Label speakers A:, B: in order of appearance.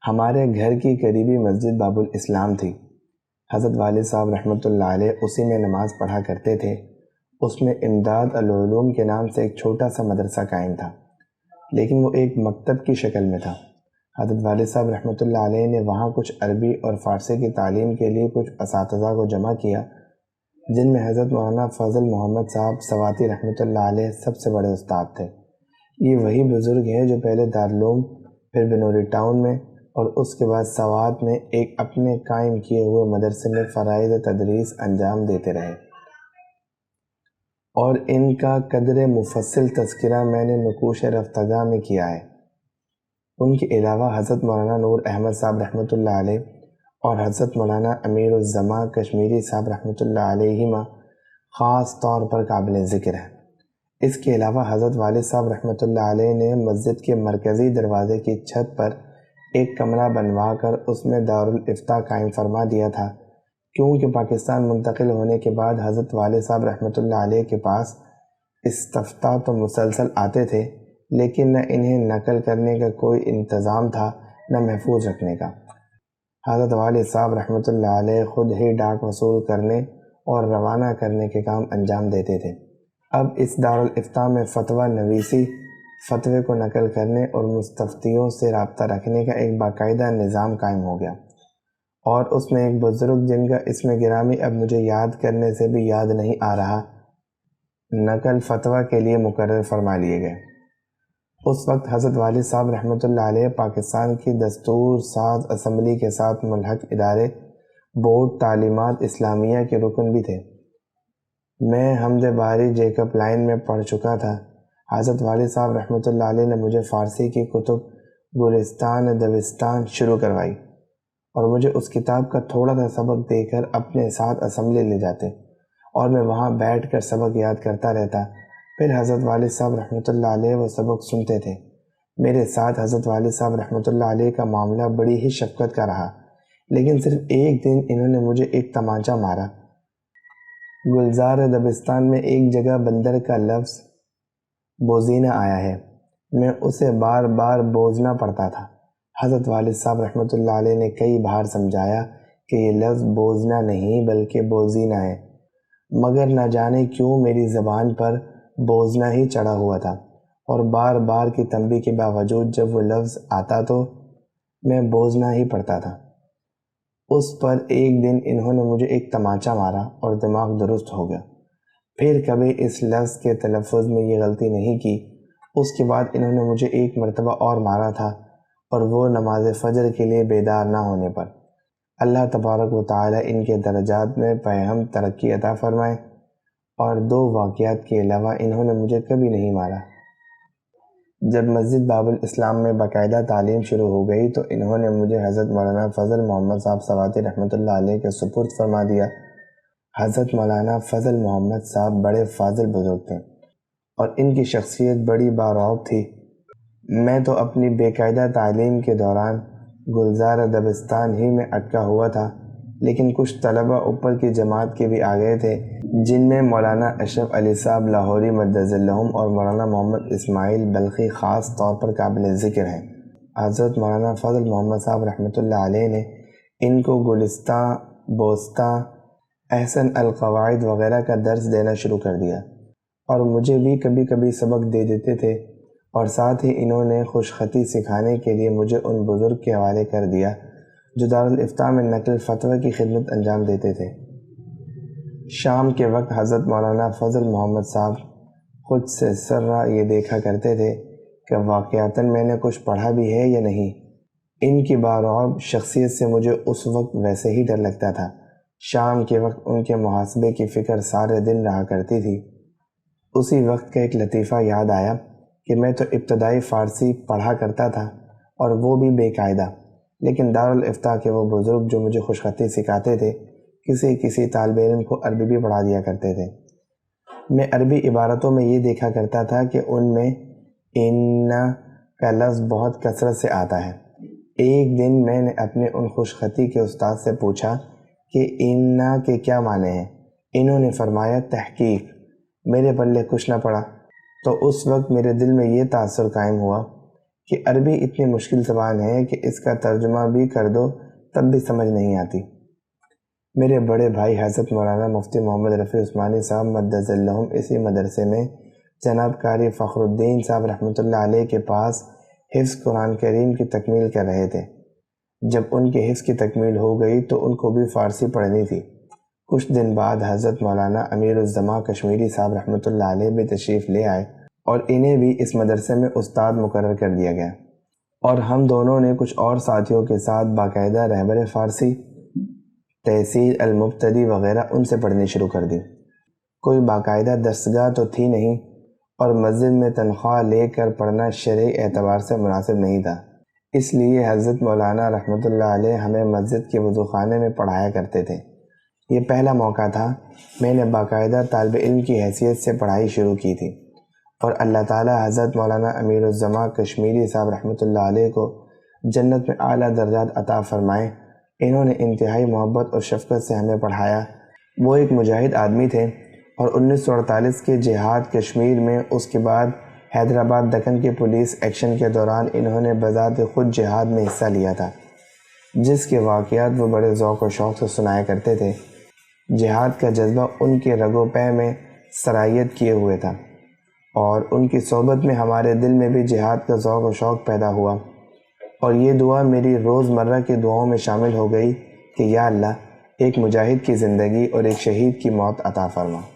A: ہمارے گھر کی قریبی مسجد باب الاسلام تھی۔ حضرت والد صاحب رحمۃ اللہ علیہ اسی میں نماز پڑھا کرتے تھے۔ اس میں امداد العلوم کے نام سے ایک چھوٹا سا مدرسہ قائم تھا، لیکن وہ ایک مکتب کی شکل میں تھا۔ حضرت والد صاحب رحمۃ اللہ علیہ نے وہاں کچھ عربی اور فارسی کی تعلیم کے لیے کچھ اساتذہ کو جمع کیا، جن میں حضرت مولانا فضل محمد صاحب سواتی رحمۃ اللہ علیہ سب سے بڑے استاد تھے۔ یہ وہی بزرگ ہیں جو پہلے دارالعلوم، پھر بنوری ٹاؤن میں اور اس کے بعد سوات میں ایک اپنے قائم کیے ہوئے مدرسے میں فرائض تدریس انجام دیتے رہے، اور ان کا قدر مفصل تذکرہ میں نے نقوش رفتگاہ میں کیا ہے۔ ان کے علاوہ حضرت مولانا نور احمد صاحب رحمۃ اللہ علیہ اور حضرت مولانا امیر الزماں کشمیری صاحب رحمۃ اللہ علیہما خاص طور پر قابل ذکر ہیں۔ اس کے علاوہ حضرت والد صاحب رحمۃ اللہ علیہ نے مسجد کے مرکزی دروازے کی چھت پر ایک کمرہ بنوا کر اس میں دارالافتاء قائم فرما دیا تھا، کیونکہ پاکستان منتقل ہونے کے بعد حضرت والد صاحب رحمۃ اللہ علیہ کے پاس استفتاء تو مسلسل آتے تھے، لیکن نہ انہیں نقل کرنے کا کوئی انتظام تھا، نہ محفوظ رکھنے کا۔ حضرت والد صاحب رحمۃ اللہ علیہ خود ہی ڈاک وصول کرنے اور روانہ کرنے کے کام انجام دیتے تھے۔ اب اس دارالافتاء میں فتویٰ نویسی، فتوے کو نقل کرنے اور مستفتیوں سے رابطہ رکھنے کا ایک باقاعدہ نظام قائم ہو گیا، اور اس میں ایک بزرگ جن کا اسم گرامی اب مجھے یاد کرنے سے بھی یاد نہیں آ رہا، نقل فتویٰ کے لیے مقرر فرما لیے گئے۔ اس وقت حضرت والد صاحب رحمۃ اللہ علیہ پاکستان کی دستور ساز اسمبلی کے ساتھ ملحق ادارے بورڈ تعلیمات اسلامیہ کے رکن بھی تھے۔ میں حمد باری جیکب لائن میں پڑھ چکا تھا۔ حضرت والد صاحب رحمۃ اللہ علیہ نے مجھے فارسی کی کتب گلستان دبستان شروع کروائی، اور مجھے اس کتاب کا تھوڑا سا سبق دے کر اپنے ساتھ اسمبلی لے جاتے، اور میں وہاں بیٹھ کر سبق یاد کرتا رہتا۔ پھر حضرت والد صاحب رحمۃ اللہ علیہ وہ سبق سنتے تھے۔ میرے ساتھ حضرت والد صاحب رحمۃ اللہ علیہ کا معاملہ بڑی ہی شفقت کا رہا، لیکن صرف ایک دن انہوں نے مجھے ایک تمانچہ مارا۔ گلزار دبستان میں ایک جگہ بندر کا لفظ بوزینہ آیا ہے، میں اسے بار بار بوزنا پڑتا تھا۔ حضرت والد صاحب رحمۃ اللہ علیہ نے کئی بار سمجھایا کہ یہ لفظ بوزنا نہیں بلکہ بوزینہ ہے، مگر نہ جانے کیوں میری زبان پر بوزنا ہی چڑھا ہوا تھا، اور بار بار کی تنبیہ کے باوجود جب وہ لفظ آتا تو میں بوزنا ہی پڑتا تھا۔ اس پر ایک دن انہوں نے مجھے ایک تمانچہ مارا اور دماغ درست ہو گیا۔ پھر کبھی اس لفظ کے تلفظ میں یہ غلطی نہیں کی۔ اس کے بعد انہوں نے مجھے ایک مرتبہ اور مارا تھا، اور وہ نماز فجر کے لیے بیدار نہ ہونے پر۔ اللہ تبارک و تعالی ان کے درجات میں پہم ترقی عطا فرمائے، اور 2 واقعات کے علاوہ انہوں نے مجھے کبھی نہیں مارا۔ جب مسجد باب الاسلام میں باقاعدہ تعلیم شروع ہو گئی تو انہوں نے مجھے حضرت مولانا فضل محمد صاحب سواتی رحمۃ اللہ علیہ کے سپرد فرما دیا۔ حضرت مولانا فضل محمد صاحب بڑے فاضل بزرگ تھے، اور ان کی شخصیت بڑی بارعب تھی۔ میں تو اپنی بے قاعدہ تعلیم کے دوران گلزار دبستان ہی میں اٹکا ہوا تھا، لیکن کچھ طلبہ اوپر کی جماعت کے بھی آ گئے تھے، جن میں مولانا اشرف علی صاحب لاہوری مدظ اللہم اور مولانا محمد اسماعیل بلخی خاص طور پر قابل ذکر ہیں۔ حضرت مولانا فضل محمد صاحب رحمۃ اللہ علیہ نے ان کو گلستاں، بوستاں، احسن القواعد وغیرہ کا درس دینا شروع کر دیا، اور مجھے بھی کبھی کبھی سبق دے دیتے تھے، اور ساتھ ہی انہوں نے خوش خطی سکھانے کے لیے مجھے ان بزرگ کے حوالے کر دیا جو دارالافتاء میں نقل فتویٰ کی خدمت انجام دیتے تھے۔ شام کے وقت حضرت مولانا فضل محمد صاحب خود سے سرہ یہ دیکھا کرتے تھے کہ واقعتاً میں نے کچھ پڑھا بھی ہے یا نہیں۔ ان کی بارعب شخصیت سے مجھے اس وقت ویسے ہی ڈر لگتا تھا۔ شام کے وقت ان کے محاسبے کی فکر سارے دن رہا کرتی تھی۔ اسی وقت کا ایک لطیفہ یاد آیا کہ میں تو ابتدائی فارسی پڑھا کرتا تھا، اور وہ بھی بے قاعدہ، لیکن دارالافتاء کے وہ بزرگ جو مجھے خوش خطی سکھاتے تھے کسی طالب علم کو عربی بھی پڑھا دیا کرتے تھے۔ میں عربی عبارتوں میں یہ دیکھا کرتا تھا کہ ان میں ان کا لفظ بہت کثرت سے آتا ہے۔ ایک دن میں نے اپنے ان خوش خطی کے استاد سے پوچھا کہ ان کے کیا معنی ہیں۔ انہوں نے فرمایا تحقیق۔ میرے پلے کچھ نہ پڑا، تو اس وقت میرے دل میں یہ تاثر قائم ہوا کہ عربی اتنی مشکل زبان ہے کہ اس کا ترجمہ بھی کر دو تب بھی سمجھ نہیں آتی۔ میرے بڑے بھائی حضرت مولانا مفتی محمد رفیع عثمانی صاحب مدظ اللہم اسی مدرسے میں جناب قاری فخر الدین صاحب رحمۃ اللہ علیہ کے پاس حفظ قرآن کریم کی تکمیل کر رہے تھے۔ جب ان کے حفظ کی تکمیل ہو گئی تو ان کو بھی فارسی پڑھنی تھی۔ کچھ دن بعد حضرت مولانا امیر الزماں کشمیری صاحب رحمۃ اللہ علیہ بھی تشریف لے آئے اور انہیں بھی اس مدرسے میں استاد مقرر کر دیا گیا، اور ہم دونوں نے کچھ اور ساتھیوں کے ساتھ باقاعدہ رہبر فارسی، تحصیل، المبتدی وغیرہ ان سے پڑھنی شروع کر دی۔ کوئی باقاعدہ درسگاہ تو تھی نہیں، اور مسجد میں تنخواہ لے کر پڑھنا شرعی اعتبار سے مناسب نہیں تھا، اس لیے حضرت مولانا رحمۃ اللہ علیہ ہمیں مسجد کے وضو خانے میں پڑھایا کرتے تھے۔ یہ پہلا موقع تھا میں نے باقاعدہ طالب علم کی حیثیت سے پڑھائی شروع کی تھی، اور اللہ تعالی حضرت مولانا امیر الزماں کشمیری صاحب رحمۃ اللہ علیہ کو جنت میں اعلیٰ درجات عطا فرمائے۔ انہوں نے انتہائی محبت اور شفقت سے ہمیں پڑھایا۔ وہ ایک مجاہد آدمی تھے، اور 1948 کے جہاد کشمیر میں، اس کے بعد حیدرآباد دکن کے پولیس ایکشن کے دوران انہوں نے بذات خود جہاد میں حصہ لیا تھا، جس کے واقعات وہ بڑے ذوق و شوق سے سنایا کرتے تھے۔ جہاد کا جذبہ ان کے رگ و پے میں سرایت کیے ہوئے تھا، اور ان کی صحبت میں ہمارے دل میں بھی جہاد کا ذوق و شوق پیدا ہوا، اور یہ دعا میری روزمرہ کی دعاؤں میں شامل ہو گئی کہ یا اللہ ایک مجاہد کی زندگی اور ایک شہید کی موت عطا فرما۔